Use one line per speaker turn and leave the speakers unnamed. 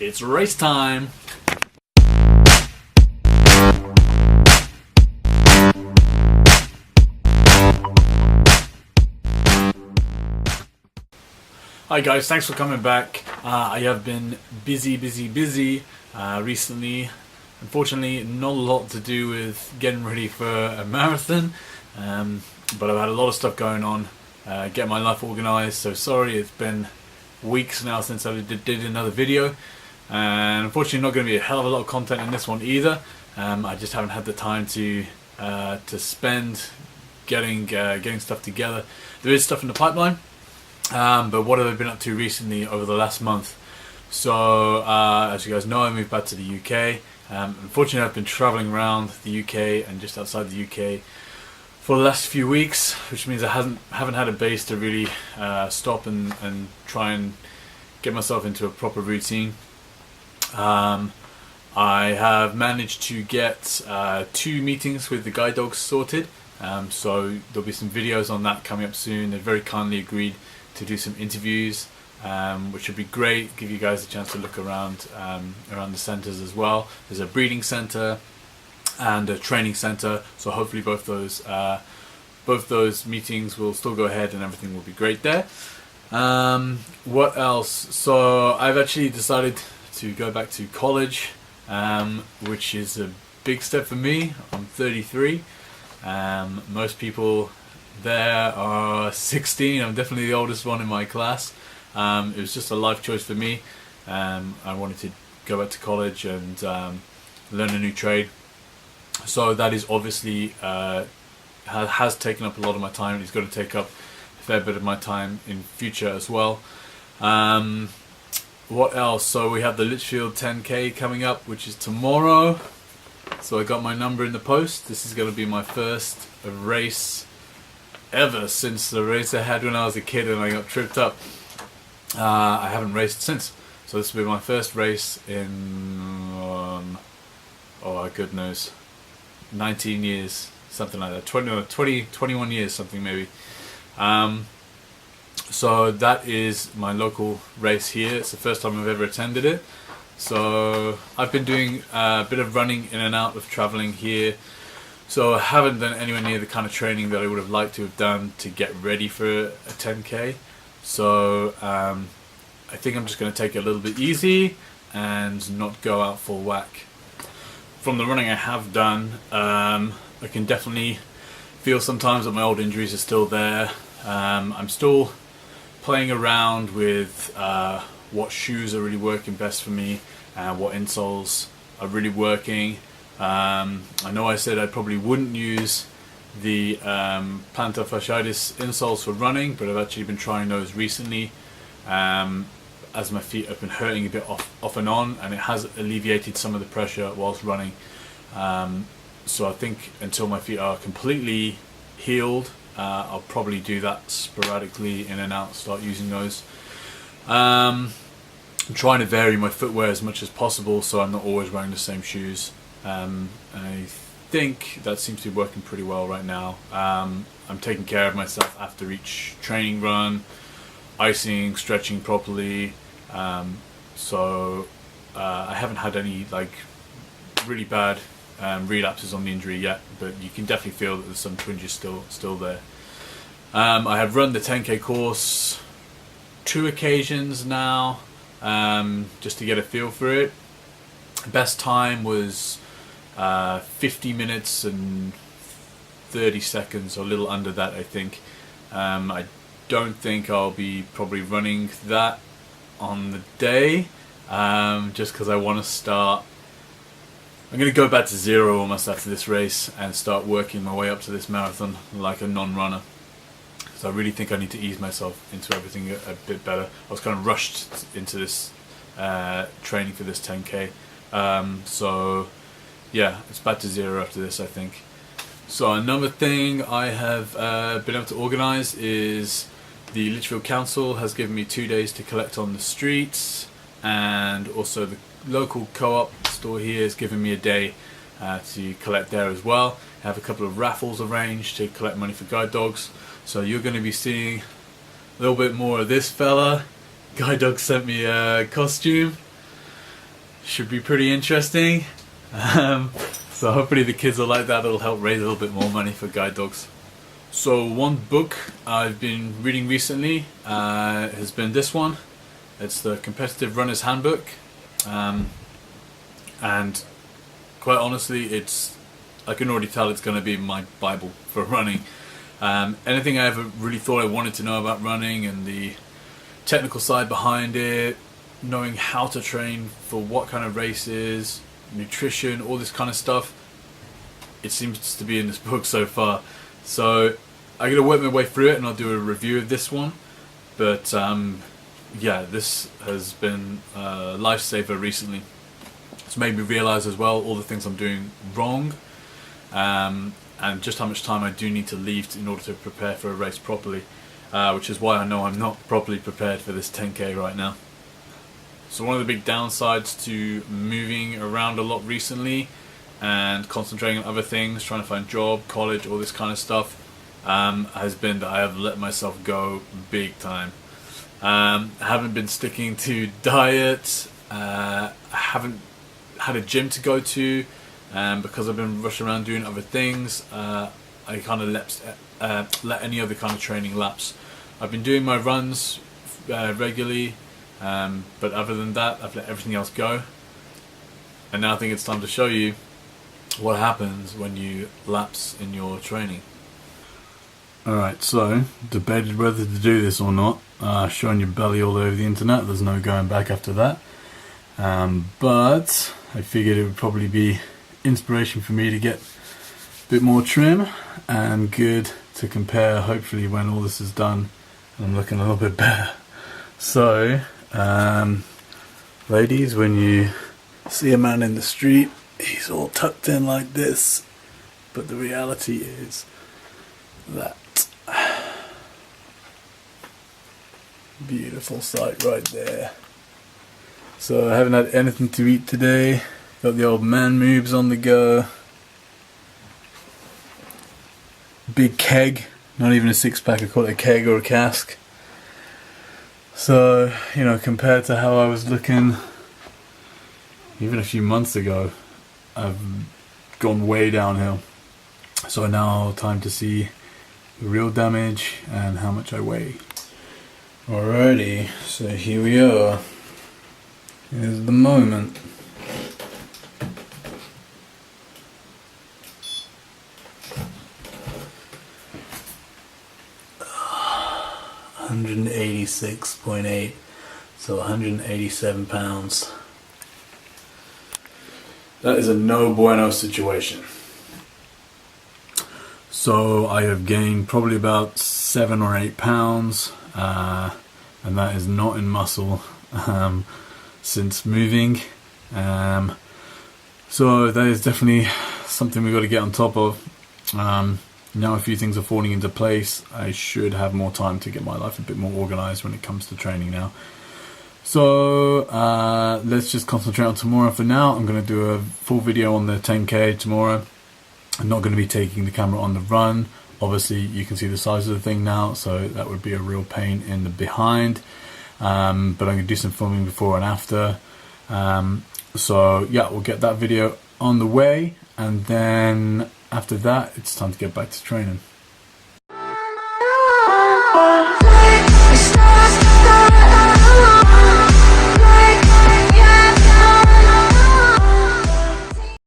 It's race time! Hi guys, thanks for coming back. I have been busy recently. Unfortunately, not a lot to do with getting ready for a marathon, but I've had a lot of stuff going on, getting my life organised, so sorry it's been weeks now since I did another video, and unfortunately not going to be a hell of a lot of content in this one either. I just haven't had the time to spend getting stuff together. There is stuff in the pipeline. But what have I been up to recently over the last month? So, as you guys know, I moved back to the UK. Unfortunately, I've been travelling around the UK and just outside the UK for the last few weeks, which means I haven't had a base to really stop and try and get myself into a proper routine. I have managed to get 2 meetings with the guide dogs sorted, so there'll be some videos on that coming up soon. They very kindly agreed to do some interviews, which would be great, give you guys a chance to look around the centres as well. There's a breeding centre and a training centre, so hopefully both those meetings will still go ahead and everything will be great there. What else? So I've actually decided to go back to college, which is a big step for me. I'm 33. Most people there are 16. I'm definitely the oldest one in my class. It was just a life choice for me. I wanted to go back to college and learn a new trade. So that is obviously has taken up a lot of my time, and it's going to take up a fair bit of my time in future as well. What else? So we have the Lichfield 10K coming up, which is tomorrow. So I got my number in the post. This is going to be my first race ever since the race I had when I was a kid and I got tripped up. I haven't raced since, so this will be my first race in oh good knows, 19 years, something like that, 21 years, something maybe. So that is my local race here. It's the first time I've ever attended it, so I've been doing a bit of running in and out of travelling here. So I haven't done anywhere near the kind of training that I would have liked to have done to get ready for a 10K. So I think I'm just going to take it a little bit easy and not go out full whack. From the running I have done, I can definitely feel sometimes that my old injuries are still there. I'm still playing around with what shoes are really working best for me and what insoles are really working. I know I said I probably wouldn't use the plantar fasciitis insoles for running, but I've actually been trying those recently, as my feet have been hurting a bit off and on, and it has alleviated some of the pressure whilst running. So I think until my feet are completely healed, I'll probably do that sporadically in and out, start using those. I'm trying to vary my footwear as much as possible, so I'm not always wearing the same shoes. I think that seems to be working pretty well right now. I'm taking care of myself after each training run, icing, stretching properly. So I haven't had any like really bad relapses on the injury yet, but you can definitely feel that there's some twinges still there. I have run the 10K course 2 occasions now, just to get a feel for it. Best time was 50 minutes and 30 seconds, or a little under that, I think. I don't think I'll be probably running that on the day, just because I want to start. I'm going to go back to zero almost after this race and start working my way up to this marathon like a non-runner. So I really think I need to ease myself into everything a bit better. I was kind of rushed into this training for this 10K. So yeah, it's back to zero after this, I think. So another thing I have been able to organise is the Lichfield Council has given me 2 days to collect on the streets, and also the local co-op store here has given me a day to collect there as well. I have a couple of raffles arranged to collect money for guide dogs, so you're going to be seeing a little bit more of this fella. Guide dog sent me a costume. should be pretty interesting. So hopefully the kids will like that. It'll help raise a little bit more money for guide dogs. So one book I've been reading recently has been this one. It's the Competitive Runner's Handbook, and quite honestly, I can already tell it's going to be my Bible for running. Anything I ever really thought I wanted to know about running and the technical side behind it, knowing how to train for what kind of races, nutrition, all this kind of stuff, it seems to be in this book so far. So I'm going to work my way through it and I'll do a review of this one. But yeah, this has been a lifesaver recently. It's made me realise as well all the things I'm doing wrong, and just how much time I do need to leave in order to prepare for a race properly, which is why I know I'm not properly prepared for this 10k right now. So one of the big downsides to moving around a lot recently and concentrating on other things, trying to find job, college, all this kind of stuff, has been that I have let myself go big time. I haven't been sticking to diet, I haven't had a gym to go to, because I've been rushing around doing other things. I kind of let any other kind of training lapse. I've been doing my runs regularly, but other than that I've let everything else go. And now I think it's time to show you what happens when you lapse in your training. Alright, so debated whether to do this or not. Showing your belly all over the internet, there's no going back after that. But I figured it would probably be inspiration for me to get a bit more trim and good to compare hopefully when all this is done and I'm looking a little bit better. So ladies, when you see a man in the street, he's all tucked in like this, but the reality is that beautiful sight right there. So I haven't had anything to eat today. Got the old man moobs on the go. Big keg, not even a 6-pack, I call it a keg or a cask. So, you know, compared to how I was looking even a few months ago, I've gone way downhill. So now time to see the real damage and how much I weigh. Alrighty, so here we are. Here's the moment. $186.8, so 187 pounds. That is a no bueno situation. So I have gained probably about 7 or 8 pounds, and that is not in muscle since moving. So that is definitely something we've got to get on top of. Now a few things are falling into place. I should have more time to get my life a bit more organised when it comes to training now. So let's just concentrate on tomorrow for now. I'm going to do a full video on the 10k tomorrow. I'm not going to be taking the camera on the run. Obviously you can see the size of the thing now, so that would be a real pain in the behind. But I'm going to do some filming before and after. So yeah, we'll get that video on the way, and then after that it's time to get back to training.